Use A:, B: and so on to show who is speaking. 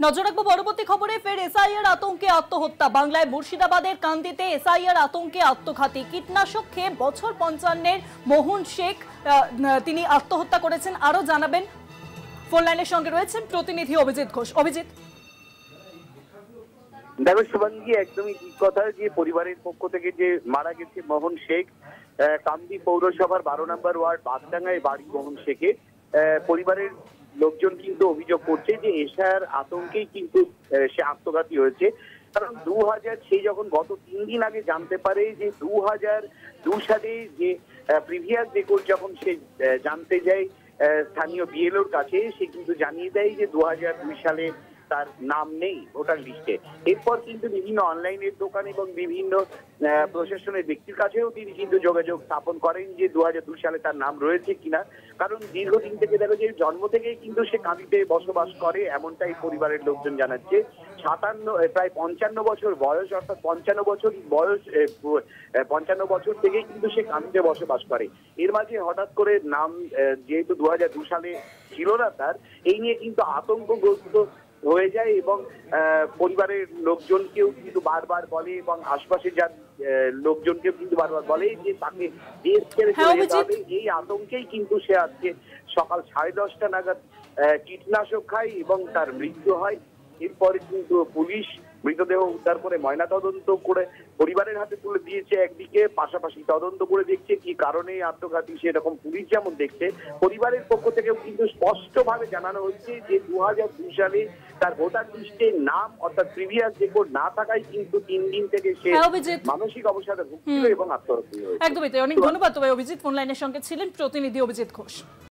A: নজর রাখবো পরবর্তী খবরে। ফের এসআইআর আতঙ্কে আত্মহত্যা। বাংলায় মুর্শিদাবাদের কান্দিতে এসআইআর আতঙ্কে আত্মঘাতী। কীটনাশক খেয়ে বছর 55-এর মোহন শেখ তিনি আত্মহত্যা করেছেন। আরো জানাবেন, ফোন লাইনের সঙ্গে রয়েছেন প্রতিনিধি অভিজিৎ ঘোষ। অভিজিৎ,
B: দেখো শুভাঙ্গী, একদমই ঠিক কথা যে পরিবারের পক্ষ থেকে যে মারা গেছে মোহন শেখ, কান্দি পৌরসভার 12 নম্বর ওয়ার্ড বাগডাঙ্গায় বাড়ি মোহন শেখের। পরিবারের লোকজন কিন্তু অভিযোগ করছে যে এশার আতঙ্কেই কিন্তু সে আত্মঘাতী হয়েছে। কারণ 2000 সেই যখন গত 3 দিন আগে জানতে পারে যে 2002 সালে যে প্রিভিয়াস রেকর্ড যখন সে জানতে যায় স্থানীয় বিএলওর কাছে, সে কিন্তু জানিয়ে দেয় যে 2002 সালে তার নাম নেই ভোটার লিস্টে। এরপর কিন্তু বিভিন্ন অনলাইনের দোকান এবং বিভিন্ন প্রশাসনের ব্যক্তির কাছেও তিনি কিন্তু যোগাযোগ স্থাপন করেন যে 2002 সালে তার নাম রয়েছে কিনা। কারণ দীর্ঘদিন থেকে দেখো যে জন্ম থেকেই কিন্তু সে কাঁদিতে বসবাস করে, এমনটাই পরিবারের লোকজন জানাচ্ছে। 57 প্রায় 55 বছর বয়স, অর্থাৎ 55 বছর বয়স, 55 বছর থেকেই কিন্তু সে কাঁদিতে বসবাস করে। এর মাঝে হঠাৎ করে নাম যেহেতু 2002 সালে ছিল না তার, এই নিয়ে কিন্তু আতঙ্কগ্রস্ত হয়ে যায় এবং পরিবারের লোকজনকেও কিন্তু বারবার বলে এবং আশপাশে যার লোকজনকেও কিন্তু বারবার বলে যে তাকে দেশ ছেড়ে চলে যেতে হবে। এই আতঙ্কেই কিন্তু সে আজকে সকাল 10:30 নাগাদ কীটনাশক খায় এবং তার মৃত্যু হয়। এরপরে কিন্তু পুলিশ মৃতদেহ উদ্ধার করে ময়নাতদন্ত করে পরিবারের হাতে তুলে দিয়েছে একদিকে, পাশাপাশি তদন্ত করে দেখছে কি কারণে আত্মঘাতী সেরকম পুলিশ যেমন দেখছে, পরিবারের পক্ষ থেকেও কিন্তু স্পষ্টভাবে জানানো হচ্ছে যে 2002 সালে তার ভোটার লিস্টে নাম অর্থাৎ প্রিভিয়াস রেকর্ড না থাকায় কিন্তু 3 দিন থেকে সে মানসিক অবসাদে ভুগছিল এবং আত্মহত্যা হয়েছে।
A: একদমই তাই। অনেক ধন্যবাদ। তবে অভিজিৎ ফোন লাইনের সঙ্গে ছিলেন প্রতিনিধি অভিজিৎ ঘোষ।